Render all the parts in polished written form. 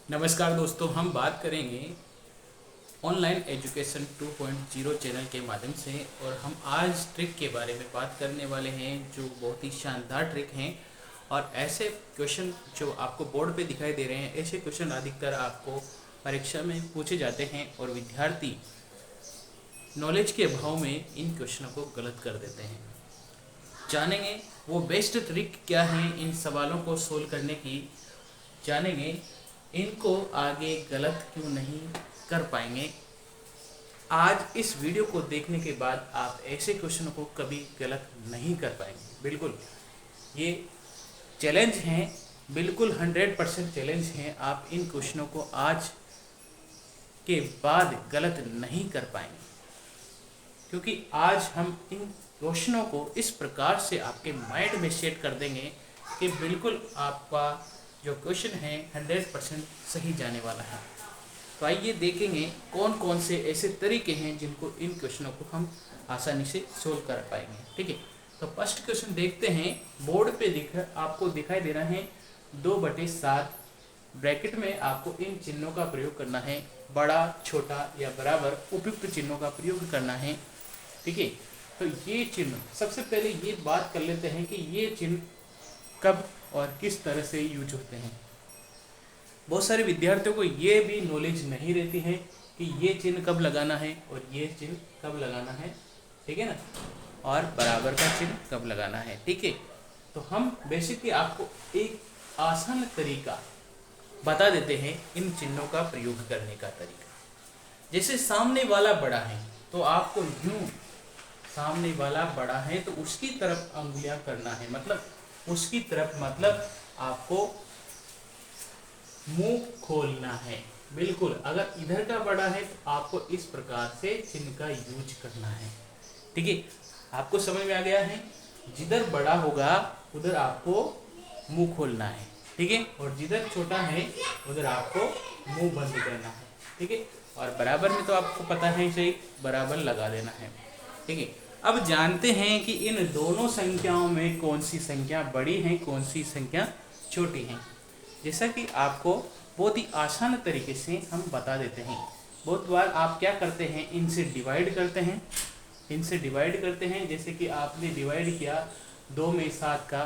नमस्कार दोस्तों, हम बात करेंगे ऑनलाइन एजुकेशन 2.0 चैनल के माध्यम से। और हम आज ट्रिक के बारे में बात करने वाले हैं जो बहुत ही शानदार ट्रिक हैं। और ऐसे क्वेश्चन जो आपको बोर्ड पे दिखाई दे रहे हैं, ऐसे क्वेश्चन अधिकतर आपको परीक्षा में पूछे जाते हैं और विद्यार्थी नॉलेज के अभाव में इन क्वेश्चनों को गलत कर देते हैं। जानेंगे वो बेस्ट ट्रिक क्या है इन सवालों को सोल्व करने की, जानेंगे इनको आगे गलत क्यों नहीं कर पाएंगे। आज इस वीडियो को देखने के बाद आप ऐसे क्वेश्चनों को कभी गलत नहीं कर पाएंगे। बिल्कुल ये चैलेंज हैं, बिल्कुल 100% चैलेंज हैं। आप इन क्वेश्चनों को आज के बाद गलत नहीं कर पाएंगे, क्योंकि आज हम इन क्वेश्चनों को इस प्रकार से आपके माइंड में सेट कर देंगे कि बिल्कुल आपका जो क्वेश्चन है 100% सही जाने वाला है। तो आइए देखेंगे कौन कौन से ऐसे तरीके हैं जिनको इन क्वेश्चनों को हम आसानी से सोल्व कर पाएंगे। ठीक है, तो फर्स्ट क्वेश्चन देखते हैं। बोर्ड पे आपको दिखाई दे रहा है 2/7। ब्रैकेट में आपको इन चिन्हों का प्रयोग करना है, बड़ा, छोटा या बराबर उपयुक्त चिन्हों का प्रयोग करना है। ठीक है, तो ये चिन्ह, सबसे पहले ये बात कर लेते हैं कि ये चिन्ह कब और किस तरह से यूज होते हैं। बहुत सारे विद्यार्थियों को ये भी नॉलेज नहीं रहती है कि ये चिन्ह कब लगाना है और ये चिन्ह कब लगाना है। ठीक है ना, और बराबर का चिन्ह कब लगाना है। ठीक है, तो हम बेसिकली आपको एक आसान तरीका बता देते हैं इन चिन्हों का प्रयोग करने का तरीका। जैसे सामने वाला बड़ा है तो आपको यूं, सामने वाला बड़ा है तो उसकी तरफ अंगुलियां करना है, मतलब उसकी तरफ, मतलब आपको मुंह खोलना है। बिल्कुल, अगर इधर का बड़ा है तो आपको इस प्रकार से चिन्ह का यूज करना है। ठीक है, आपको समझ में आ गया है। जिधर बड़ा होगा उधर आपको मुंह खोलना है। ठीक है, और जिधर छोटा है उधर आपको मुंह बंद करना है। ठीक है, और बराबर में तो आपको पता है सही, बराबर लगा देना है। ठीक है, अब जानते हैं कि इन दोनों संख्याओं में कौन सी संख्या बड़ी है, कौन सी संख्या छोटी है। जैसा कि आपको बहुत ही आसान तरीके से हम बता देते हैं। बहुत बार आप क्या करते हैं, इनसे डिवाइड करते हैं, इनसे डिवाइड करते हैं। जैसे कि आपने डिवाइड किया 2 में 7 का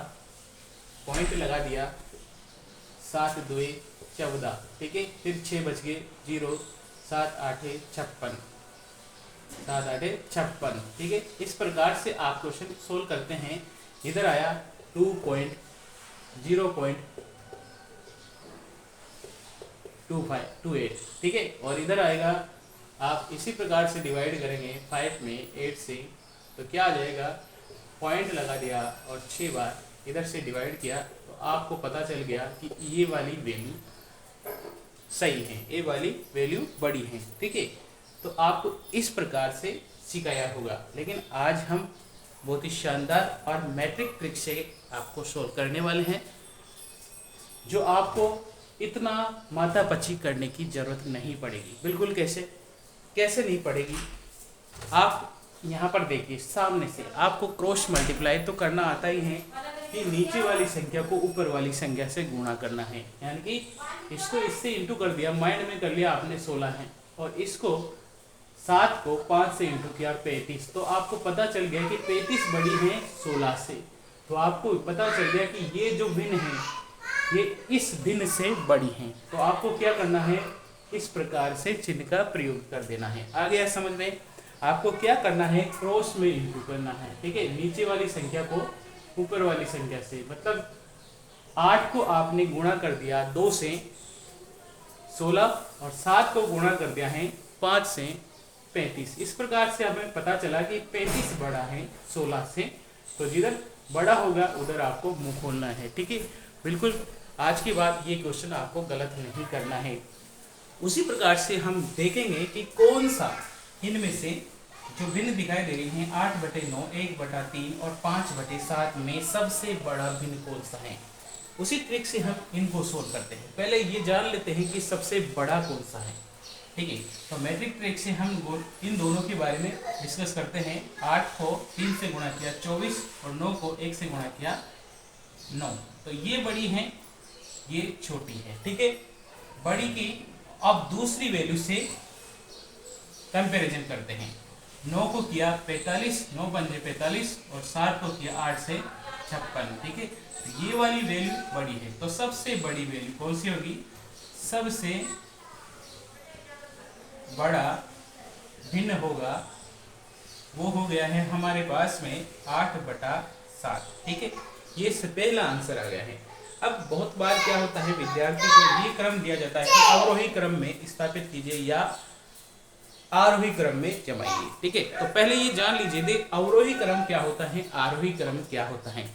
पॉइंट लगा दिया, 7 2 14। ठीक है, फिर 6 बच गए 0, 7 8 56, 7 8 56। ठीक है, इस प्रकार से आप क्वेश्चन सोल्व करते हैं। इधर आया 2.0.28। ठीक है, और इधर आएगा, आप इसी प्रकार से डिवाइड करेंगे 5 में 8 से, तो क्या आ जाएगा, पॉइंट लगा दिया और 6 बार इधर से डिवाइड किया, तो आपको पता चल गया कि ये वाली वैल्यू सही है, ये वाली वैल्यू बड़ी है। ठीक है, तो आपको इस प्रकार से सिखाया होगा। लेकिन आज हम बहुत ही शानदार और मैट्रिक ट्रिक से आपको सोल्व करने वाले हैं, जो आपको इतना माथापच्ची करने की जरूरत नहीं पड़ेगी। बिल्कुल कैसे नहीं पड़ेगी। आप यहाँ पर देखिए, सामने से आपको क्रॉस मल्टीप्लाई तो करना आता ही है कि नीचे वाली संख्या को ऊपर वाली संख्या से गुणा करना है। यानी कि इसको इससे इंटू कर दिया, माइंड में कर लिया आपने 16 है, और इसको 7 को 5 से इंटू किया 35। तो आपको पता चल गया कि 35 बड़ी है 16 से। तो आपको पता चल गया कि ये जो भिन्न है ये इस भिन्न से बड़ी हैं। तो आपको क्या करना है, इस प्रकार से चिन्ह का प्रयोग कर देना है। आ गया समझ में। आपको क्या करना है, क्रॉस में इंटू करना है। ठीक है, नीचे वाली संख्या को ऊपर वाली संख्या से, मतलब 8 को आपने गुणा कर दिया 2 से 16, और 7 को गुणा कर दिया है 5 से 35। इस प्रकार से हमें पता चला कि 35 बड़ा है 16 से। तो जिधर बड़ा होगा उधर आपको मुंह खोलना है। ठीक है, बिल्कुल आज की बात, ये क्वेश्चन आपको गलत नहीं करना है। उसी प्रकार से हम देखेंगे कि कौन सा इनमें से जो भिन्न दिखाई दे रही हैं 8/9, 1/3 और 5/7 में सबसे बड़ा भिन्न कौन सा है। उसी ट्रिक से हम इनको सोल्व करते हैं। पहले ये जान लेते हैं कि सबसे बड़ा कौन सा है। ठीक है, तो मैट्रिक ट्रिक से हम इन दोनों के बारे में डिस्कस करते हैं। 8 को 3 से गुणा किया 24, और 9 को 1 से गुणा किया 9। तो ये बड़ी है, ये छोटी है। ठीक है, बड़ी की अब दूसरी वैल्यू से कंपैरिजन करते हैं। 9 को किया 45, 9 पंजे 45 और 7 को किया 8 से 56। ठीक है, तो ये वाली वैल्यू बड़ी है, तो सबसे बड़ी वैल्यू कौन सी होगी? सबसे बड़ा भिन्न होगा वो हो गया है हमारे पास में 8/7। ठीक है, ये पहला आंसर आ गया है। अब बहुत बार क्या होता है, विद्यार्थी को ये क्रम दिया जाता है कि अवरोही क्रम में स्थापित कीजिए या आरोही क्रम में जमाइए। ठीक है, तो पहले ये जान लीजिए दे अवरोही क्रम क्या होता है, आरोही क्रम क्या होता है।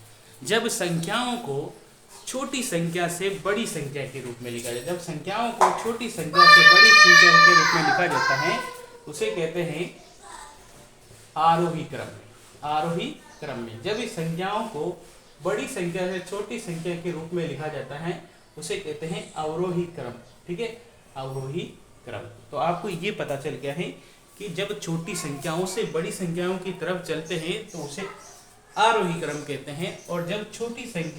जब संख्याओं को छोटी संख्या से बड़ी संख्या के रूप में लिखा जाए, जब संख्याओं को छोटी संख्या से बड़ी संख्या के रूप में लिखा जाता है उसे कहते हैं आरोही क्रम। आरोही क्रम में जब इस संख्याओं को बड़ी संख्या से छोटी संख्या के रूप में लिखा जाता है उसे कहते हैं अवरोही क्रम। ठीक है, अवरोही क्रम। तो आपको ये पता चल गया है कि जब छोटी संख्याओं से बड़ी संख्याओं की तरफ चलते हैं तो उसे आरोही क्रम कहते हैं, और जब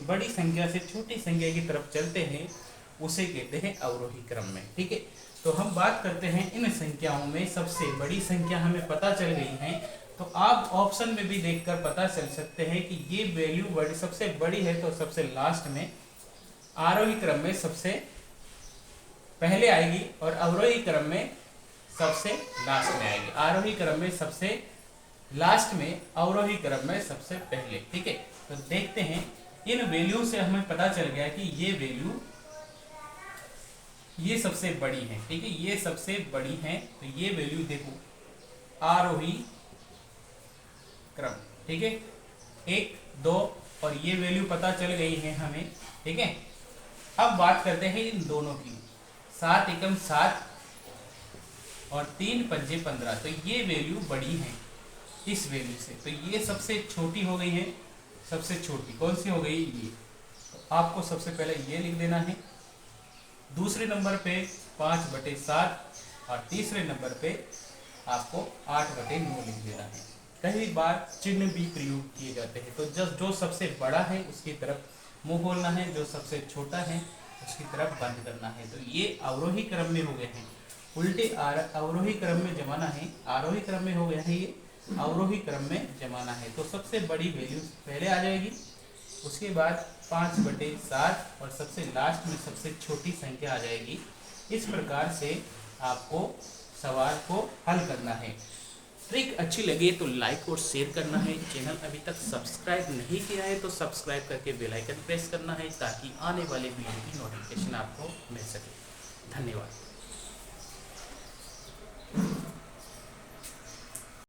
बड़ी संख्या से छोटी संख्या की तरफ चलते हैं उसे कहते हैं अवरोही क्रम में। ठीक है, तो हम बात करते हैं इन संख्याओं में सबसे बड़ी संख्या हमें पता चल गई है, तो आप ऑप्शन में भी देखकर पता चल सकते हैं कि ये वैल्यू सबसे बड़ी है तो सबसे लास्ट में आरोही क्रम में सबसे पहले आएगी और अवरोही क्रम में सबसे लास्ट में आएगी। आरोही क्रम में सबसे लास्ट में, अवरोही क्रम में सबसे पहले। ठीक है, तो देखते हैं इन वैल्यू से हमें पता चल गया कि ये वैल्यू ये सबसे बड़ी है। ठीक है, ये सबसे बड़ी है, तो ये वैल्यू देखो आरोही क्रम। ठीक है, 1, 2 और ये वैल्यू पता चल गई है हमें। ठीक है, अब बात करते हैं इन दोनों की। 7 एकम 7 और 3 पंजे 15, तो ये वैल्यू बड़ी है इस वैल्यू से, तो ये सबसे छोटी हो गई है। सबसे छोटी कौन सी हो गई? ये। तो आपको सबसे पहले ये लिख देना है। दूसरे नंबर पे 5/7 और तीसरे नंबर पे आपको 8/9 लिख देना है। कई बार चिन्ह भी प्रयोग किए जाते हैं, तो जो सबसे बड़ा है उसकी तरफ मुंह खोलना है, जो सबसे छोटा है उसकी तरफ बंद करना है। तो ये अवरोही क्रम में हो गए हैं। उल्टे अवरोही क्रम में जमाना है, आरोही क्रम में हो गया है, ये अवरोही क्रम में जमाना है। तो सबसे बड़ी वैल्यू पहले आ जाएगी, उसके बाद 5/7 और सबसे लास्ट में सबसे छोटी संख्या आ जाएगी। इस प्रकार से आपको सवाल को हल करना है। ट्रिक अच्छी लगे तो लाइक और शेयर करना है। चैनल अभी तक सब्सक्राइब नहीं किया है तो सब्सक्राइब करके बेल आइकन प्रेस करना है ताकि आने वाले वीडियो की नोटिफिकेशन आपको मिल सके। धन्यवाद।